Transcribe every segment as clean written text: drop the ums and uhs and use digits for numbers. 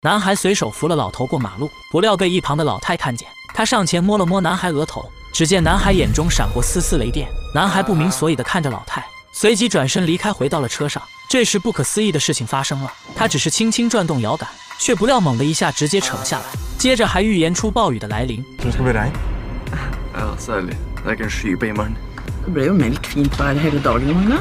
男孩随手扶了老头过马路，不料被一旁的老太看见。他上前摸了摸男孩额头，只见男孩眼中闪过丝丝雷电。男孩不明所以地看着老太，随即转身离开，回到了车上。这时不可思议的事情发生了，他只是轻轻转动摇杆，却不料猛的一下直接扯了下来，接着还预言出暴雨的来临。Det ska bli regn. Ja, særlig. Det er ikke en sky på himmelen. Det ble jo meldt fint vær hele dagen, Magna.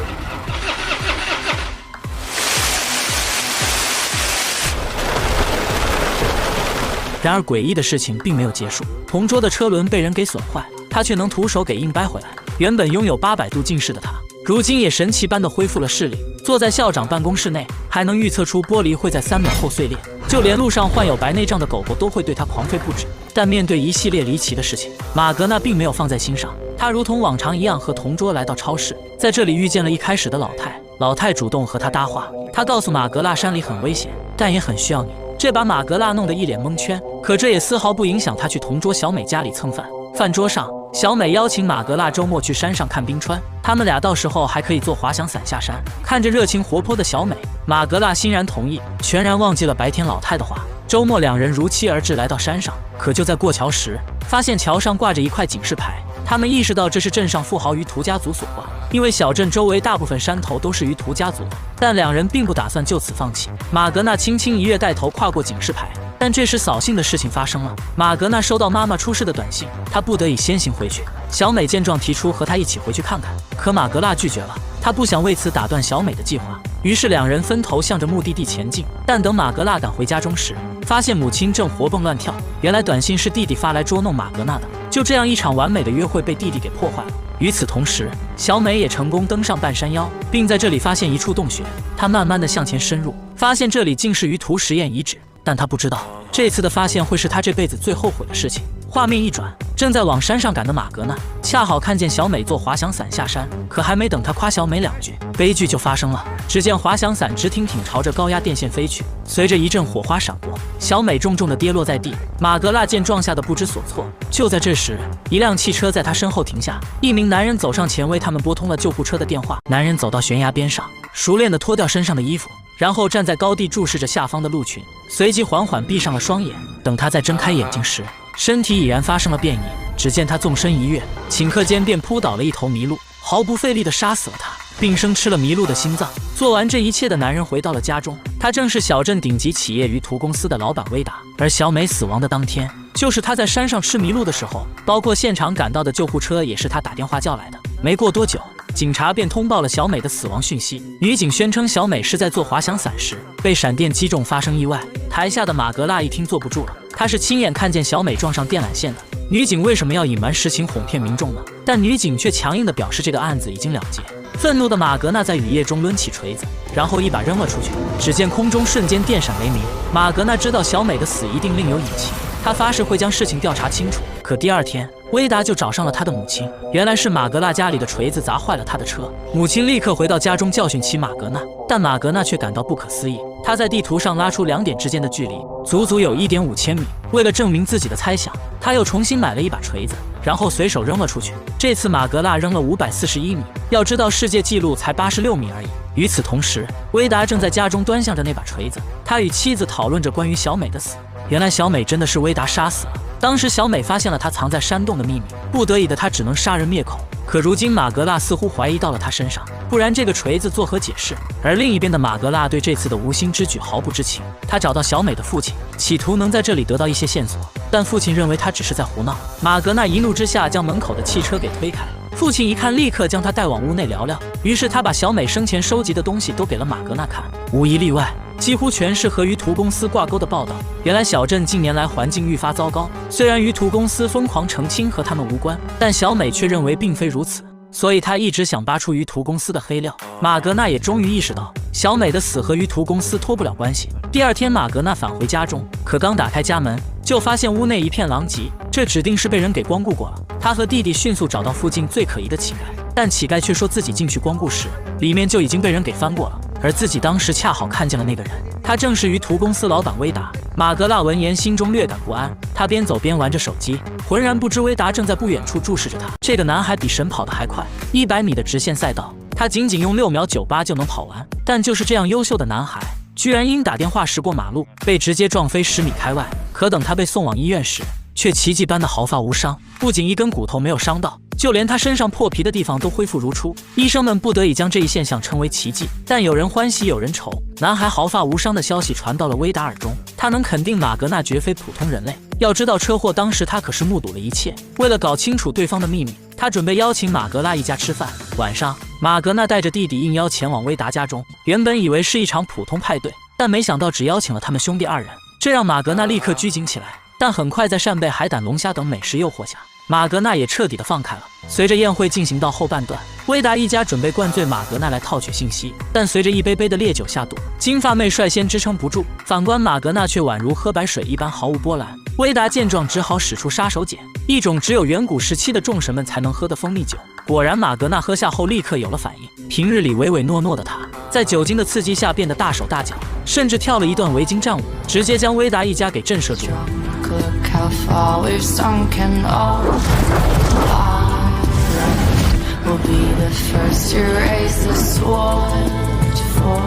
然而诡异的事情并没有结束，同桌的车轮被人给损坏，他却能徒手给硬掰回来。原本拥有800度近视的他，如今也神奇般的恢复了视力。坐在校长办公室内，还能预测出玻璃会在3秒后碎裂，就连路上患有白内障的狗狗都会对他狂吠不止。但面对一系列离奇的事情，马格纳并没有放在心上。他如同往常一样和同桌来到超市，在这里遇见了一开始的老太。老太主动和他搭话，他告诉马格纳山里很危险，但也很需要你。这把马格纳弄得一脸蒙圈，可这也丝毫不影响他去同桌小美家里蹭饭。饭桌上，小美邀请马格纳周末去山上看冰川，他们俩到时候还可以坐滑翔伞下山。看着热情活泼的小美，马格纳欣然同意，全然忘记了白天老太的话。周末两人如期而至，来到山上，可就在过桥时，发现桥上挂着一块警示牌。他们意识到这是镇上富豪于图家族所挂，因为小镇周围大部分山头都是于图家族的。但两人并不打算就此放弃。马格纳轻轻一跃，带头跨过警示牌。但这时扫兴的事情发生了，马格纳收到妈妈出事的短信，他不得已先行回去。小美见状提出和他一起回去看看，可马格纳拒绝了，他不想为此打断小美的计划。于是两人分头向着目的地前进。但等马格纳赶回家中时，发现母亲正活蹦乱跳。原来短信是弟弟发来捉弄马格纳的。就这样，一场完美的约会被弟弟给破坏了。与此同时，小美也成功登上半山腰，并在这里发现一处洞穴。她慢慢地向前深入，发现这里竟是于图实验遗址。但她不知道，这次的发现会是她这辈子最后悔的事情。画面一转，正在往山上赶的马格纳恰好看见小美坐滑翔伞下山，可还没等他夸小美两句，悲剧就发生了。只见滑翔伞直挺挺朝着高压电线飞去，随着一阵火花闪过，小美重重地跌落在地。马格纳见状吓得不知所措。就在这时，一辆汽车在他身后停下，一名男人走上前为他们拨通了救护车的电话。男人走到悬崖边上，熟练地脱掉身上的衣服，然后站在高地注视着下方的鹿群，随即缓缓闭上了双眼。等他再睁开眼睛时，身体已然发生了变异。只见他纵身一跃，顷刻间便扑倒了一头麋鹿，毫不费力地杀死了他，并生吃了麋鹿的心脏。做完这一切的男人回到了家中，他正是小镇顶级企业于图公司的老板威达。而小美死亡的当天，就是他在山上吃麋鹿的时候，包括现场赶到的救护车也是他打电话叫来的。没过多久，警察便通报了小美的死亡讯息。女警宣称小美是在做滑翔伞时被闪电击中发生意外。台下的马格纳一听坐不住了，他是亲眼看见小美撞上电缆线的。女警为什么要隐瞒实情哄骗民众呢？但女警却强硬地表示这个案子已经了结。愤怒的马格纳在雨夜中抡起锤子，然后一把扔了出去。只见空中瞬间电闪雷鸣。马格纳知道小美的死一定另有隐情，他发誓会将事情调查清楚。可第二天，威达就找上了他的母亲，原来是马格纳家里的锤子砸坏了他的车。母亲立刻回到家中教训起马格纳，但马格纳却感到不可思议。他在地图上拉出2点之间的距离，足足有1.5千米。为了证明自己的猜想，他又重新买了一把锤子，然后随手扔了出去。这次马格纳扔了541米，要知道世界纪录才86米而已。与此同时，威达正在家中端详着那把锤子，他与妻子讨论着关于小美的死。原来小美真的是威达杀死了。当时小美发现了他藏在山洞的秘密，不得已的他只能杀人灭口。可如今马格纳似乎怀疑到了他身上，不然这个锤子作何解释？而另一边的马格纳对这次的无心之举毫不知情，他找到小美的父亲，企图能在这里得到一些线索，但父亲认为他只是在胡闹。马格纳一怒之下将门口的汽车给推开，父亲一看立刻将他带往屋内聊聊。于是他把小美生前收集的东西都给了马格纳看，无一例外，几乎全是和于图公司挂钩的报道。原来小镇近年来环境愈发糟糕，虽然于图公司疯狂澄清和他们无关，但小美却认为并非如此，所以她一直想扒出于图公司的黑料。马格纳也终于意识到小美的死和于图公司脱不了关系。第二天，马格纳返回家中，可刚打开家门，就发现屋内一片狼藉，这指定是被人给光顾过了。他和弟弟迅速找到附近最可疑的乞丐，但乞丐却说自己进去光顾时，里面就已经被人给翻过了，而自己当时恰好看见了那个人，他正是于图公司老板威达。马格纳闻言心中略感不安，他边走边玩着手机，浑然不知威达正在不远处注视着他。这个男孩比神跑得还快，100米的直线赛道他仅仅用6秒98就能跑完。但就是这样优秀的男孩，居然因打电话驶过马路，被直接撞飞10米开外。可等他被送往医院时，却奇迹般的毫发无伤，不仅一根骨头没有伤到，就连他身上破皮的地方都恢复如初。医生们不得已将这一现象称为奇迹，但有人欢喜有人愁。男孩毫发无伤的消息传到了威达耳中，他能肯定马格纳绝非普通人类。要知道车祸当时他可是目睹了一切。为了搞清楚对方的秘密，他准备邀请马格拉一家吃饭。晚上，马格纳带着弟弟应邀前往威达家中，原本以为是一场普通派对，但没想到只邀请了他们兄弟2人，这让马格纳立刻拘谨起来。但很快在扇贝、海胆、龙虾等美食诱惑下，马格纳也彻底的放开了。随着宴会进行到后半段，威达一家准备灌醉马格纳来套取信息，但随着一杯杯的烈酒下肚，金发妹率先支撑不住，反观马格纳却宛如喝白水一般毫无波澜。威达见状只好使出杀手锏，一种只有远古时期的众神们才能喝的蜂蜜酒。果然马格纳喝下后立刻有了反应，平日里唯唯诺诺的他，在酒精的刺激下变得大手大脚，甚至跳了一段围巾战舞，直接将威达一家给震慑住了。Look how far we've sunk and all we'll be the first to raise the sword for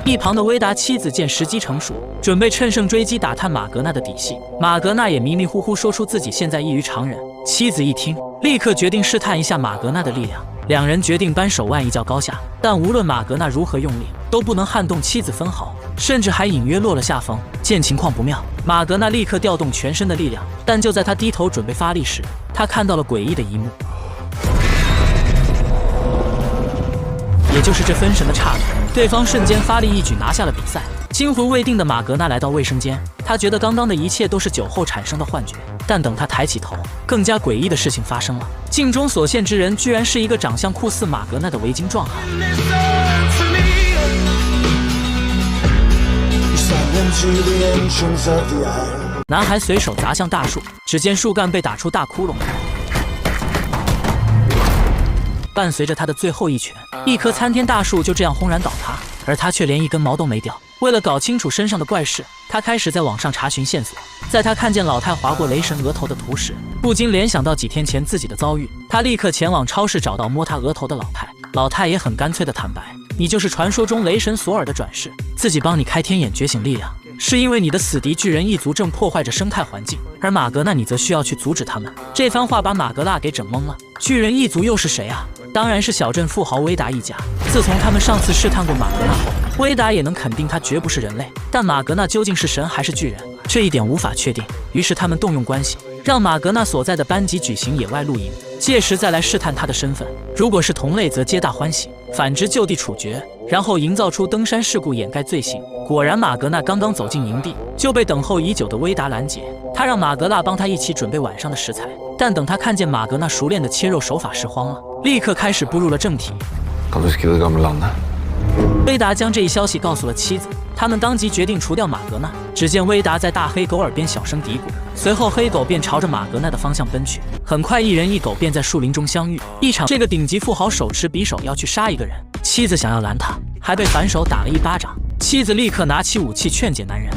一旁的威达妻子见时机成熟，准备趁胜追击打探马格纳的底细。马格纳也迷迷糊糊说出自己现在异于常人。妻子一听，立刻决定试探一下马格纳的力量。两人决定扳手腕一较高下，但无论马格纳如何用力，都不能撼动妻子分毫，甚至还隐约落了下风。见情况不妙，马格纳立刻调动全身的力量，但就在他低头准备发力时，他看到了诡异的一幕。也就是这分神的刹那，对方瞬间发力一举拿下了比赛。惊魂未定的马格纳来到卫生间，他觉得刚刚的一切都是酒后产生的幻觉。但等他抬起头，更加诡异的事情发生了。镜中所现之人，居然是一个长相酷似马格纳的维京壮汉。男孩随手砸向大树，只见树干被打出大窟窿。伴随着他的最后一拳，一棵参天大树就这样轰然倒塌，而他却连一根毛都没掉。为了搞清楚身上的怪事，他开始在网上查询线索。在他看见老太划过雷神额头的图时，不禁联想到几天前自己的遭遇。他立刻前往超市找到摸他额头的老太，老太也很干脆的坦白：“你就是传说中雷神索尔的转世，自己帮你开天眼觉醒力量，是因为你的死敌巨人一族正破坏着生态环境，而马格纳你则需要去阻止他们。”这番话把马格纳给整懵了。巨人一族又是谁啊？当然是小镇富豪威达一家。自从他们上次试探过马格纳后，威达也能肯定他绝不是人类。但马格纳究竟是神还是巨人，这一点无法确定。于是他们动用关系，让马格纳所在的班级举行野外露营，届时再来试探他的身份。如果是同类，则皆大欢喜；反之，就地处决。然后营造出登山事故掩盖罪行。果然，马格纳刚刚走进营地，就被等候已久的威达拦截。他让马格纳帮他一起准备晚上的食材，但等他看见马格纳熟练的切肉手法时慌了，立刻开始步入了正题。威达将这一消息告诉了妻子，他们当即决定除掉马格纳。只见威达在大黑狗耳边小声嘀咕，随后黑狗便朝着马格纳的方向奔去。很快，一人一狗便在树林中相遇。这个顶级富豪手持匕首要去杀一个人，妻子想要拦他，还被反手打了一巴掌。妻子立刻拿起武器劝解男人。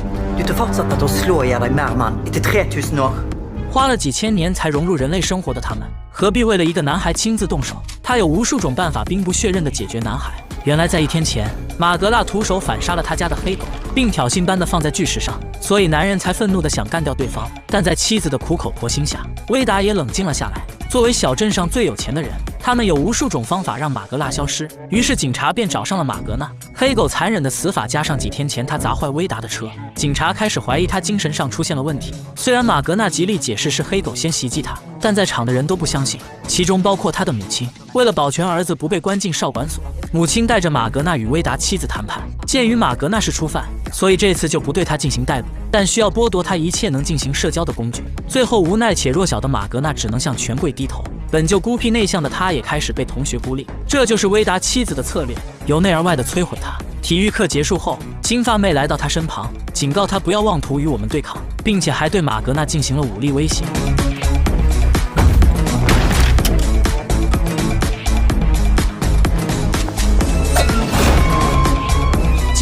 花了几千年才融入人类生活的他们，何必为了一个男孩亲自动手？他有无数种办法兵不血刃地解决男孩。原来在1天前，马格纳徒手反杀了他家的黑狗，并挑衅般的放在巨石上，所以男人才愤怒地想干掉对方。但在妻子的苦口婆心下，威达也冷静了下来。作为小镇上最有钱的人，他们有无数种方法让马格纳消失。于是警察便找上了马格纳。黑狗残忍的死法加上几天前他砸坏威达的车，警察开始怀疑他精神上出现了问题。虽然马格纳极力解释是黑狗先袭击他，但在场的人都不相信，其中包括他的母亲。为了保全儿子不被关进少管所，母亲带着马格纳与威达妻子谈判。鉴于马格纳是初犯，所以这次就不对他进行逮捕，但需要剥夺他一切能进行社交的工具。最后无奈且弱小的马格纳只能向权贵低头，本就孤僻内向的他也开始被同学孤立。这就是威达妻子的策略，由内而外的摧毁他。体育课结束后，金发妹来到他身旁，警告他不要妄图与我们对抗，并且还对马格纳进行了武力威胁。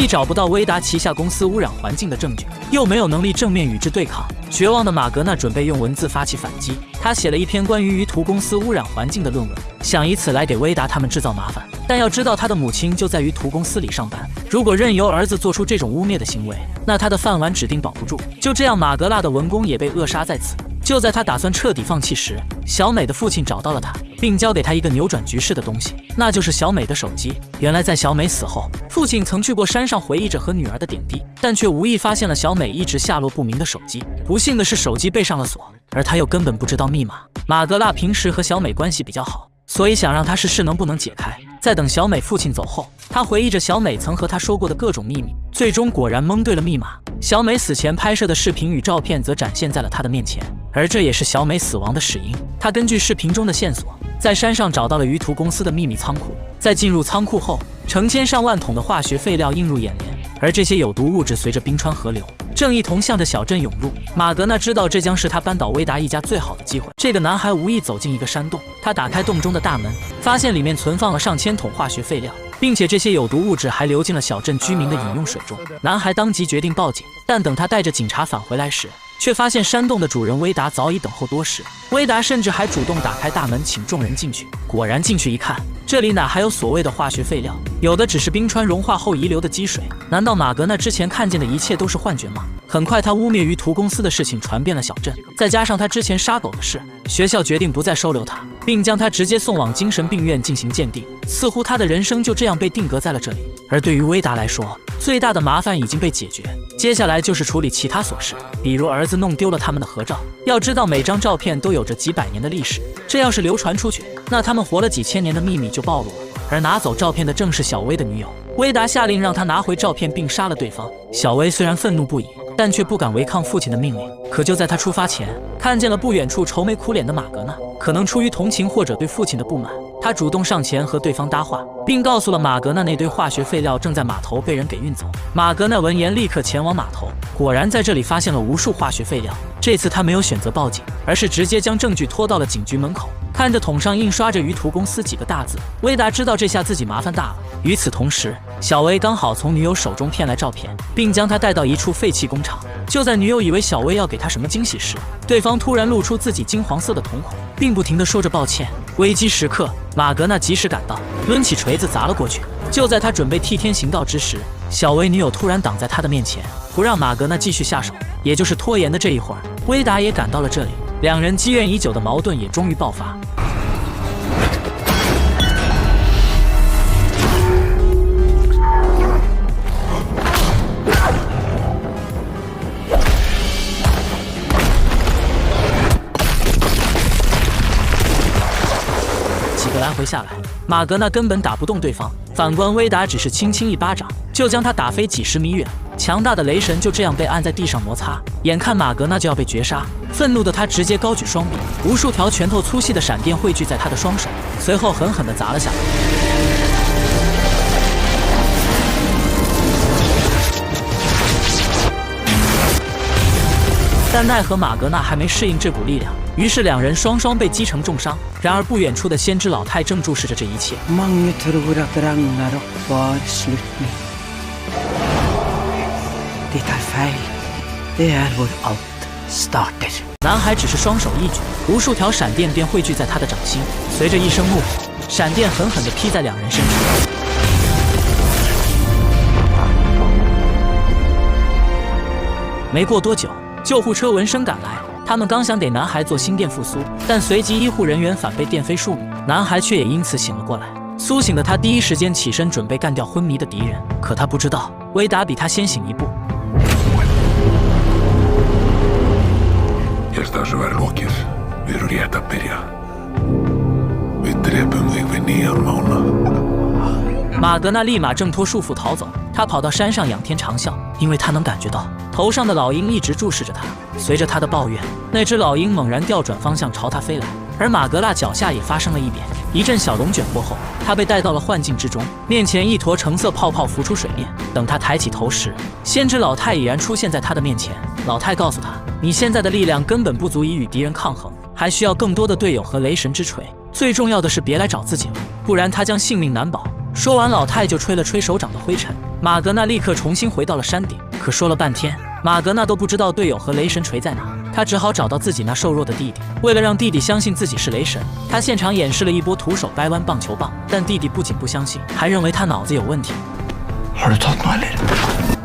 既找不到威达旗下公司污染环境的证据，又没有能力正面与之对抗。绝望的马格纳准备用文字发起反击。他写了一篇关于鱼图公司污染环境的论文，想以此来给威达他们制造麻烦。但要知道，他的母亲就在鱼图公司里上班，如果任由儿子做出这种污蔑的行为，那他的饭碗指定保不住。就这样，马格纳的文公也被扼杀在此。就在他打算彻底放弃时，小美的父亲找到了他，并交给他一个扭转局势的东西，那就是小美的手机。原来在小美死后，父亲曾去过山上回忆着和女儿的点滴，但却无意发现了小美一直下落不明的手机。不幸的是，手机被上了锁，而他又根本不知道密码。马格纳平时和小美关系比较好，所以想让她试试能不能解开。在等小美父亲走后，他回忆着小美曾和他说过的各种秘密，最终果然蒙对了密码。小美死前拍摄的视频与照片则展现在了他的面前，而这也是小美死亡的始因。他根据视频中的线索，在山上找到了鱼图公司的秘密仓库。在进入仓库后，成千上万桶的化学废料映入眼帘，而这些有毒物质随着冰川河流正一同向着小镇涌入。马格纳知道这将是他扳倒威达一家最好的机会。这个男孩无意走进一个山洞，他打开洞中的大门，发现里面存放了上千桶化学废料，并且这些有毒物质还流进了小镇居民的饮用水中。男孩当即决定报警，但等他带着警察返回来时，却发现山洞的主人威达早已等候多时。威达甚至还主动打开大门，请众人进去。果然进去一看，这里哪还有所谓的化学废料，有的只是冰川融化后遗留的积水。难道马格纳之前看见的一切都是幻觉吗？很快，他污蔑鱼图公司的事情传遍了小镇，再加上他之前杀狗的事，学校决定不再收留他，并将他直接送往精神病院进行鉴定。似乎他的人生就这样被定格在了这里。而对于威达来说，最大的麻烦已经被解决，接下来就是处理其他琐事，比如儿子弄丢了他们的合照。要知道，每张照片都有着几百年的历史，这要是流传出去，那他们活了几千年的秘密就暴露了。而拿走照片的正是小薇的女友。威达下令让他拿回照片并杀了对方。小薇虽然愤怒不已，但却不敢违抗父亲的命令。可就在他出发前，看见了不远处愁眉苦脸的马格纳，可能出于同情或者对父亲的不满，他主动上前和对方搭话，并告诉了马格纳那堆化学废料正在码头被人给运走。马格纳闻言立刻前往码头，果然在这里发现了无数化学废料。这次他没有选择报警，而是直接将证据拖到了警局门口。看着桶上印刷着鱼图公司几个大字，威达知道这下自己麻烦大了。与此同时，小薇刚好从女友手中骗来照片，并将她带到一处废弃工厂。就在女友以为小薇要给她什么惊喜时，对方突然露出自己金黄色的瞳孔，并不停地说着抱歉。危机时刻，马格纳及时赶到，抡起锤子砸了过去。就在他准备替天行道之时，小薇女友突然挡在他的面前，不让马格纳继续下手。也就是拖延的这一会儿，威达也赶到了这里，两人积怨已久的矛盾也终于爆发。几个来回下来，马格纳根本打不动对方，反观威达只是轻轻一巴掌就将他打飞几十米远。强大的雷神就这样被按在地上摩擦，眼看马格纳就要被绝杀，愤怒的他直接高举双臂，无数条拳头粗细的闪电汇聚在他的双手，随后狠狠地砸了下来。但奈何马格纳还没适应这股力量，于是两人双双被击成重伤。然而不远处的先知老太正注视着这一切。男孩只是双手一举，无数条闪电便汇聚在他的掌心，随着一声怒吼，闪电狠狠地劈在两人身上。没过多久，救护车闻声赶来，他们刚想给男孩做心电复苏，但随即医护人员反被电飞数米，男孩却也因此醒了过来。苏醒的他第一时间起身准备干掉昏迷的敌人，可他不知道威达比他先醒一步。马格纳立马挣脱束缚逃走，他跑到山上仰天长啸，因为他能感觉到头上的老鹰一直注视着他。随着他的抱怨，那只老鹰猛然调转方向朝他飞来，而马格纳脚下也发生了异变。一阵小龙卷过后，他被带到了幻境之中，面前一坨橙色泡泡浮出水面。等他抬起头时，先知老太已然出现在他的面前。老太告诉他，你现在的力量根本不足以与敌人抗衡，还需要更多的队友和雷神之锤，最重要的是别来找自己了，不然他将性命难保。说完，老太就吹了吹手掌的灰尘，马格纳立刻重新回到了山顶，可说了半天，马格纳都不知道队友和雷神锤在哪，他只好找到自己那瘦弱的弟弟。为了让弟弟相信自己是雷神，他现场演示了一波徒手掰弯棒球棒，但弟弟不仅不相信，还认为他脑子有问题。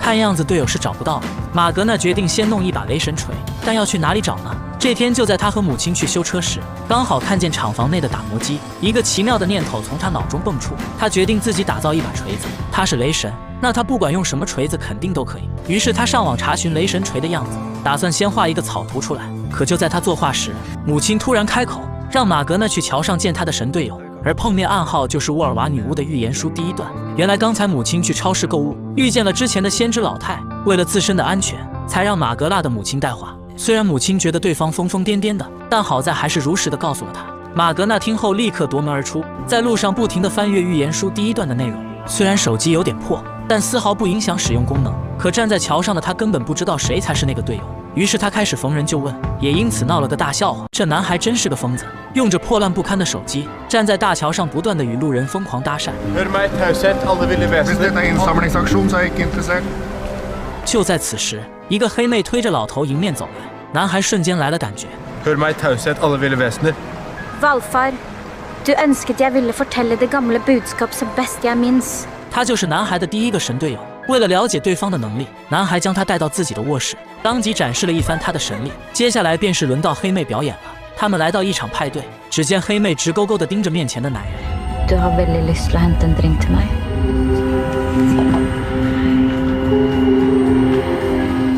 看样子队友是找不到了，马格纳决定先弄一把雷神锤，但要去哪里找呢？这天就在他和母亲去修车时，刚好看见厂房内的打磨机，一个奇妙的念头从他脑中蹦出，他决定自己打造一把锤子。他是雷神，那他不管用什么锤子肯定都可以。于是他上网查询雷神锤的样子，打算先画一个草图出来。可就在他作画时，母亲突然开口，让马格纳去桥上见他的神队友。而碰面暗号就是沃尔瓦女巫的预言书第一段。原来刚才母亲去超市购物，遇见了之前的先知老太，为了自身的安全，才让马格纳的母亲带话。虽然母亲觉得对方疯疯癫癫的，但好在还是如实的告诉了他。马格纳听后立刻夺门而出，在路上不停地翻阅预言书第一段的内容。虽然手机有点破，但丝毫不影响使用功能。可站在桥上的他根本不知道谁才是那个队友，于是他开始逢人就问，也因此闹了个大笑话。这男孩真是个疯子，用着破烂不堪的手机，站在大桥上不断地与路人疯狂搭讪。就在此时，一个黑妹推着老头迎面走来，男孩瞬间来了感觉。Valfar, du ønsket jeg ville fortelle det gamle budskap som best jeg minnes. 他就是男孩的第一个神队友。为了了解对方的能力，男孩将他带到自己的卧室，当即展示了一番他的神力。接下来便是轮到黑妹表演了。他们来到一场派对，只见黑妹直勾勾地盯着面前的男人。Du har veldig lyst til å hente en drink til meg.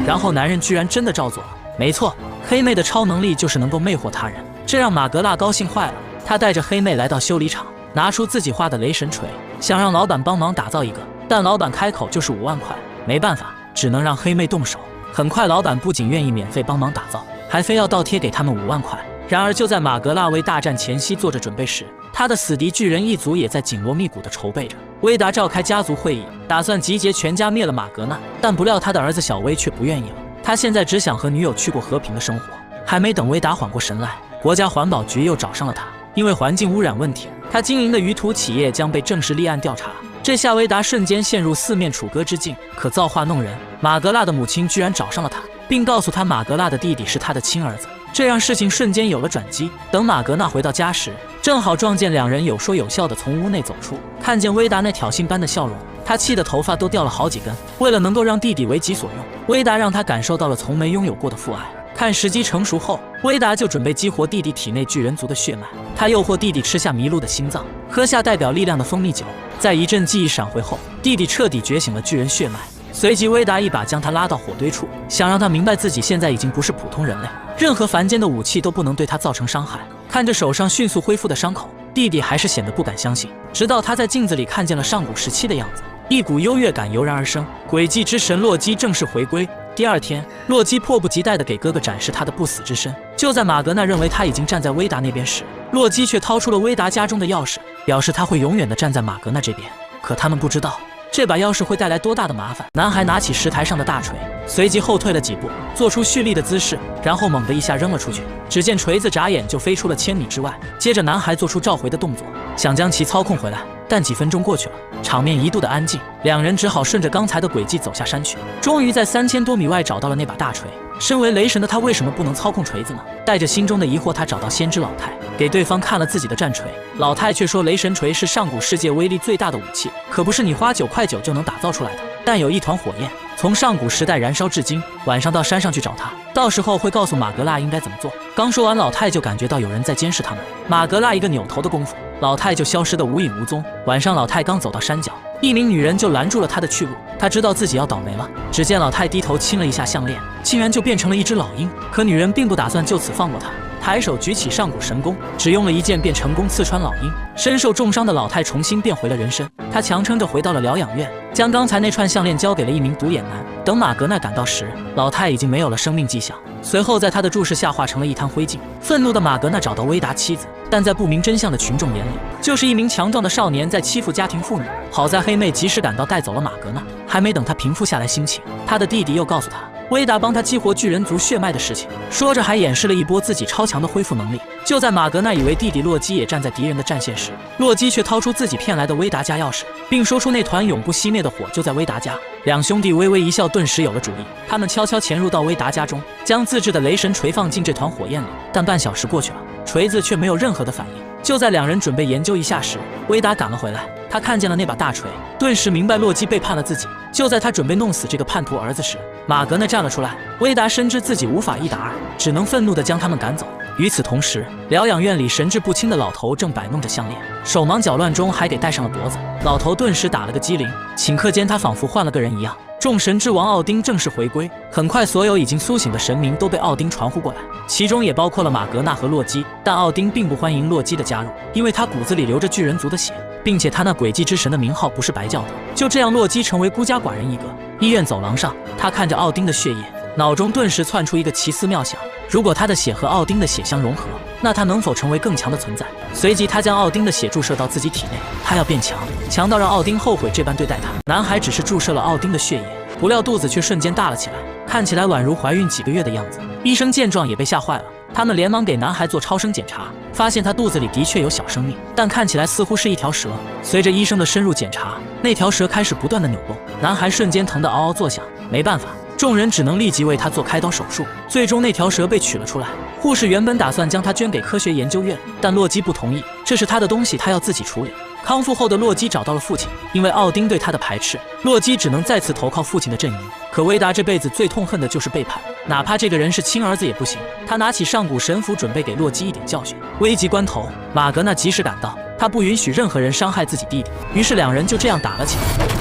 然后男人居然真的照做了。没错，黑妹的超能力就是能够魅惑他人，这让马格纳高兴坏了。他带着黑妹来到修理厂，拿出自己画的雷神锤，想让老板帮忙打造一个，但老板开口就是5万块，没办法，只能让黑妹动手。很快，老板不仅愿意免费帮忙打造，还非要倒贴给他们5万块。然而，就在马格纳为大战前夕做着准备时，他的死敌巨人一族也在紧锣密鼓地筹备着。威达召开家族会议，打算集结全家灭了马格纳，但不料他的儿子小威却不愿意了。他现在只想和女友去过和平的生活。还没等威达缓过神来，国家环保局又找上了他，因为环境污染问题，他经营的鱼图企业将被正式立案调查。这下威达瞬间陷入四面楚歌之境。可造化弄人，马格纳的母亲居然找上了他，并告诉他马格纳的弟弟是他的亲儿子，这让事情瞬间有了转机。等马格纳回到家时，正好撞见两人有说有笑的从屋内走出。看见威达那挑衅般的笑容，他气得头发都掉了好几根。为了能够让弟弟为己所用，威达让他感受到了从没拥有过的父爱。看时机成熟后，威达就准备激活弟弟体内巨人族的血脉。他诱惑弟弟吃下麋鹿的心脏，喝下代表力量的蜂蜜酒。在一阵记忆闪回后，弟弟彻底觉醒了巨人血脉。随即威达一把将他拉到火堆处，想让他明白自己现在已经不是普通人类，任何凡间的武器都不能对他造成伤害。看着手上迅速恢复的伤口，弟弟还是显得不敢相信。直到他在镜子里看见了上古时期的样子，一股优越感油然而生。诡计之神洛基正式回归。第二天，洛基迫不及待地给哥哥展示他的不死之身。就在马格纳认为他已经站在威达那边时，洛基却掏出了威达家中的钥匙，表示他会永远地站在马格纳这边。可他们不知道，这把钥匙会带来多大的麻烦。男孩拿起石台上的大锤，随即后退了几步，做出蓄力的姿势，然后猛地一下扔了出去。只见锤子眨眼就飞出了千米之外。接着男孩做出召回的动作，想将其操控回来。但几分钟过去了，场面一度的安静，两人只好顺着刚才的轨迹走下山去。终于在3000多米外找到了那把大锤。身为雷神的他为什么不能操控锤子呢？带着心中的疑惑，他找到先知老太，给对方看了自己的战锤。老太却说雷神锤是上古世界威力最大的武器，可不是你花9块9就能打造出来的。但有一团火焰从上古时代燃烧至今，晚上到山上去找他，到时候会告诉马格纳应该怎么做。刚说完，老太就感觉到有人在监视他们。马格纳一个扭头的功夫，老太就消失得无影无踪。晚上老太刚走到山脚，一名女人就拦住了她的去路。她知道自己要倒霉了。只见老太低头亲了一下项链，竟然就变成了一只老鹰。可女人并不打算就此放过她，抬手举起上古神弓，只用了一剑便成功刺穿老鹰。身受重伤的老太重新变回了人身，她强撑着回到了疗养院，将刚才那串项链交给了一名独眼男。等马格纳赶到时，老太已经没有了生命迹象，随后在他的注视下化成了一滩灰烬。愤怒的马格纳找到威达妻子，但在不明真相的群众眼里，就是一名强壮的少年在欺负家庭妇女。好在黑妹及时赶到，带走了马格纳。还没等他平复下来心情，他的弟弟又告诉他，威达帮他激活巨人族血脉的事情，说着还演示了一波自己超强的恢复能力。就在马格纳以为弟弟洛基也站在敌人的战线时，洛基却掏出自己骗来的威达家钥匙，并说出那团永不熄灭的火就在威达家。两兄弟微微一笑，顿时有了主意。他们悄悄潜入到威达家中，将自制的雷神锤放进这团火焰里。但半小时过去了，锤子却没有任何的反应。就在两人准备研究一下时，威达赶了回来。他看见了那把大锤，顿时明白洛基背叛了自己。就在他准备弄死这个叛徒儿子时，马格纳站了出来。威达深知自己无法一打二，只能愤怒地将他们赶走。与此同时，疗养院里神志不清的老头正摆弄着项链，手忙脚乱中还给戴上了脖子。老头顿时打了个激灵，顷刻间他仿佛换了个人一样。众神之王奥丁正式回归，很快所有已经苏醒的神明都被奥丁传呼过来，其中也包括了马格纳和洛基。但奥丁并不欢迎洛基的加入，因为他骨子里流着巨人族的血，并且他那诡计之神的名号不是白叫的。就这样，洛基成为孤家寡人一个。医院走廊上，他看着奥丁的血液，脑中顿时窜出一个奇思妙想：如果他的血和奥丁的血相融合，那他能否成为更强的存在？随即他将奥丁的血注射到自己体内，他要变强，强到让奥丁后悔这般对待他。男孩只是注射了奥丁的血液，不料肚子却瞬间大了起来，看起来宛如怀孕几个月的样子。医生见状也被吓坏了，他们连忙给男孩做超声检查，发现他肚子里的确有小生命，但看起来似乎是一条蛇。随着医生的深入检查，那条蛇开始不断的扭动，男孩瞬间疼得嗷嗷作响。没办法，众人只能立即为他做开刀手术。最终那条蛇被取了出来。护士原本打算将它捐给科学研究院，但洛基不同意，这是他的东西，他要自己处理。康复后的洛基找到了父亲，因为奥丁对他的排斥，洛基只能再次投靠父亲的阵营。可威达这辈子最痛恨的就是背叛，哪怕这个人是亲儿子也不行。他拿起上古神斧，准备给洛基一点教训。危急关头，马格纳及时赶到，他不允许任何人伤害自己弟弟，于是两人就这样打了起来。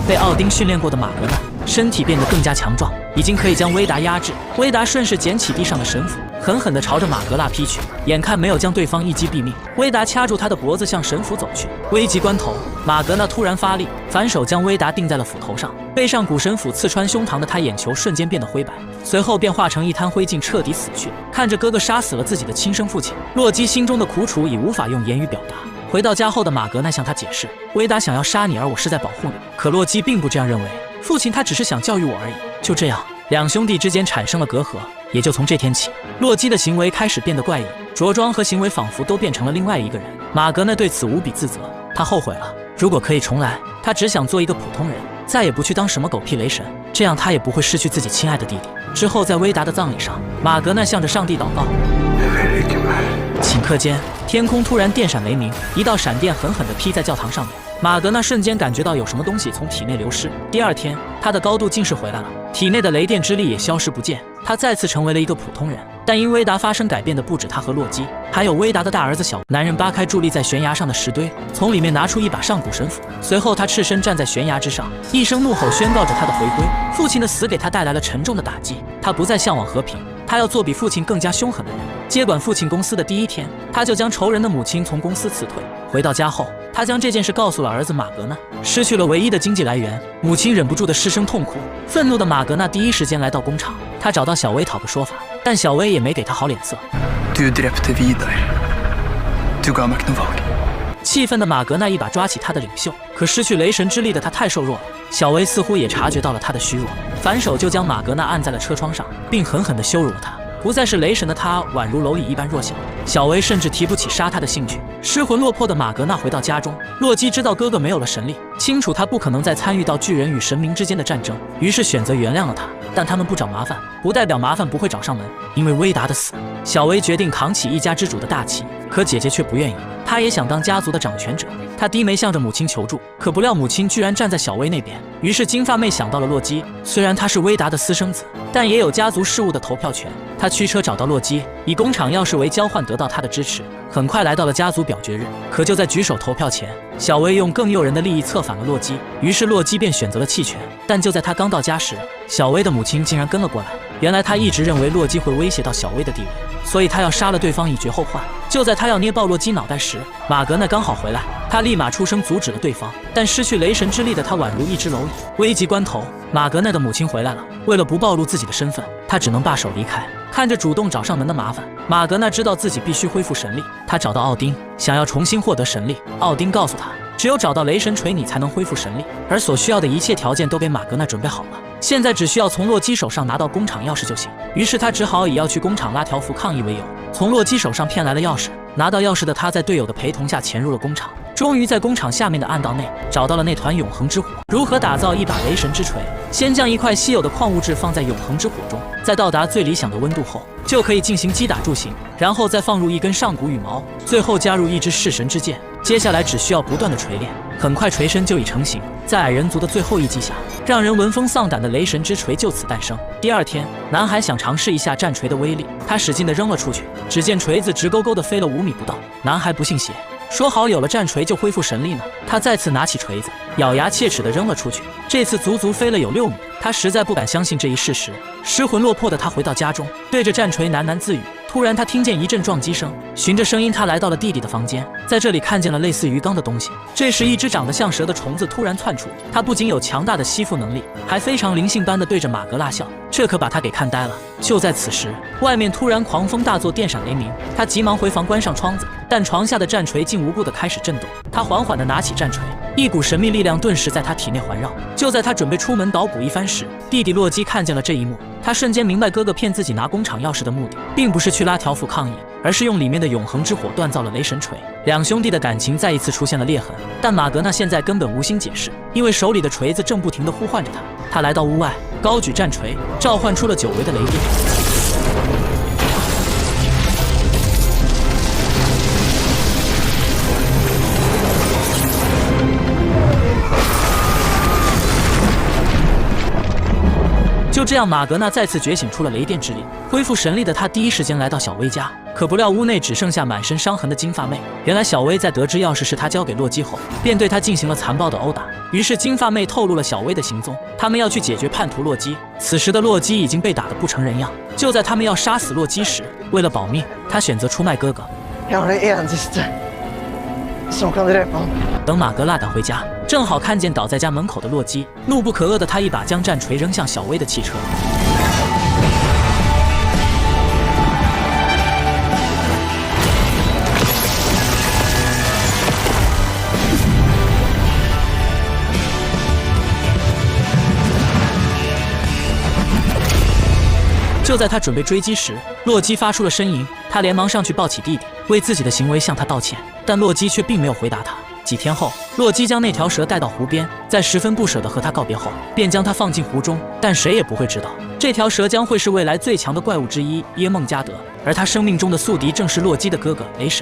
被奥丁训练过的马格纳身体变得更加强壮，已经可以将威达压制。威达顺势捡起地上的神斧，狠狠地朝着马格纳劈去，眼看没有将对方一击毙命，威达掐住他的脖子向神斧走去。危急关头，马格纳突然发力，反手将威达钉在了斧头上。被上古神斧刺穿胸膛的他眼球瞬间变得灰白，随后便化成一滩灰烬，彻底死去。看着哥哥杀死了自己的亲生父亲，洛基心中的苦楚已无法用言语表达。回到家后的马格纳向他解释，威达想要杀你，而我是在保护你。可洛基并不这样认为，父亲他只是想教育我而已。就这样，两兄弟之间产生了隔阂。也就从这天起，洛基的行为开始变得怪异，着装和行为仿佛都变成了另外一个人。马格纳对此无比自责，他后悔了，如果可以重来，他只想做一个普通人，再也不去当什么狗屁雷神，这样他也不会失去自己亲爱的弟弟。之后在威达的葬礼上，马格纳向着上帝祷告。顷刻间，天空突然电闪雷鸣，一道闪电狠狠地劈在教堂上面。马格纳瞬间感觉到有什么东西从体内流失。第二天，他的高度近视回来了，体内的雷电之力也消失不见，他再次成为了一个普通人。但因威达发生改变的不止他和洛基，还有威达的大儿子小男人扒开伫立在悬崖上的石堆，从里面拿出一把上古神斧。随后他赤身站在悬崖之上，一声怒吼宣告着他的回归。父亲的死给他带来了沉重的打击，他不再向往和平，他要做比父亲更加凶狠的人。接管父亲公司的第一天，他就将仇人的母亲从公司辞退。回到家后，他将这件事告诉了儿子马格纳。失去了唯一的经济来源，母亲忍不住的失声痛哭。愤怒的马格纳第一时间来到工厂，他找到小薇讨个说法，但小薇也没给他好脸色。气愤的马格纳一把抓起他的领袖，可失去雷神之力的他太瘦弱了。小薇似乎也察觉到了他的虚弱，反手就将马格纳按在了车窗上，并狠狠地羞辱了他。不再是雷神的他宛如蝼蚁一般弱小，小薇甚至提不起杀他的兴趣。失魂落魄的马格纳回到家中，洛基知道哥哥没有了神力，清楚他不可能再参与到巨人与神明之间的战争，于是选择原谅了他。但他们不找麻烦，不代表麻烦不会找上门。因为威达的死，小薇决定扛起一家之主的大旗，可姐姐却不愿意，她也想当家族的掌权者。她低眉向着母亲求助，可不料母亲居然站在小薇那边。于是金发妹想到了洛基，虽然他是威达的私生子，但也有家族事务的投票权。她驱车找到洛基，以工厂钥匙为交换得到他的支持。很快来到了家族表决日，可就在举手投票前，小薇用更诱人的利益策反了洛基，于是洛基便选择了弃权。但就在他刚到家时，小薇的母亲竟然跟了过来。原来他一直认为洛基会威胁到小薇的地位，所以他要杀了对方以绝后患。就在他要捏爆洛基脑袋时，马格纳刚好回来，他立马出声阻止了对方。但失去雷神之力的他宛如一只蝼蚁。危急关头，马格纳的母亲回来了，为了不暴露自己的身份，他只能罢手离开。看着主动找上门的麻烦，马格纳知道自己必须恢复神力。他找到奥丁，想要重新获得神力。奥丁告诉他，只有找到雷神锤，你才能恢复神力，而所需要的一切条件都被马格纳准备好了。现在只需要从洛基手上拿到工厂钥匙就行。于是他只好以要去工厂拉条幅抗议为由，从洛基手上骗来了钥匙。拿到钥匙的他，在队友的陪同下潜入了工厂，终于在工厂下面的暗道内找到了那团永恒之火。如何打造一把雷神之锤？先将一块稀有的矿物质放在永恒之火中，在到达最理想的温度后，就可以进行击打铸型，然后再放入一根上古羽毛，最后加入一支弑神之剑。接下来只需要不断的锤炼，很快锤身就已成型。在矮人族的最后一击下，让人闻风丧胆的雷神之锤就此诞生。第二天，男孩想尝试一下战锤的威力，他使劲地扔了出去，只见锤子直勾勾地飞了5米不到。男孩不信邪，说好有了战锤就恢复神力呢。他再次拿起锤子，咬牙切齿地扔了出去，这次足足飞了有6米。他实在不敢相信这一事实，失魂落魄的他回到家中，对着战锤喃喃自语。突然他听见一阵撞击声，循着声音他来到了弟弟的房间，在这里看见了类似鱼缸的东西。这时一只长得像蛇的虫子突然窜出，它不仅有强大的吸附能力，还非常灵性般的对着马格纳笑，这可把他给看呆了。就在此时，外面突然狂风大作，电闪雷鸣，他急忙回房关上窗子，但床下的战锤竟无故的开始震动。他缓缓地拿起战锤，一股神秘力量顿时在他体内环绕。就在他准备出门捣鼓一番时，弟弟洛基看见了这一幕，他瞬间明白哥哥骗自己拿工厂钥匙的目的，并不是去拉条幅抗议，而是用里面的永恒之火锻造了雷神锤。两兄弟的感情再一次出现了裂痕，但马格纳现在根本无心解释，因为手里的锤子正不停地呼唤着他。他来到屋外，高举战锤，召唤出了久违的雷电。就这样，马格纳再次觉醒出了雷电之力，恢复神力的他第一时间来到小薇家，可不料屋内只剩下满身伤痕的金发妹。原来小薇在得知钥匙是他交给洛基后，便对他进行了残暴的殴打。于是金发妹透露了小薇的行踪，他们要去解决叛徒洛基。此时的洛基已经被打得不成人样。就在他们要杀死洛基时，为了保命，他选择出卖哥哥。等马格纳赶回家，正好看见倒在家门口的洛基，怒不可遏的他一把将战锤扔向小薇的汽车。就在他准备追击时，洛基发出了呻吟，他连忙上去抱起弟弟，为自己的行为向他道歉，但洛基却并没有回答他。几天后，洛基将那条蛇带到湖边，在十分不舍地和他告别后，便将它放进湖中。但谁也不会知道，这条蛇将会是未来最强的怪物之一——耶梦加德，而他生命中的宿敌正是洛基的哥哥雷神。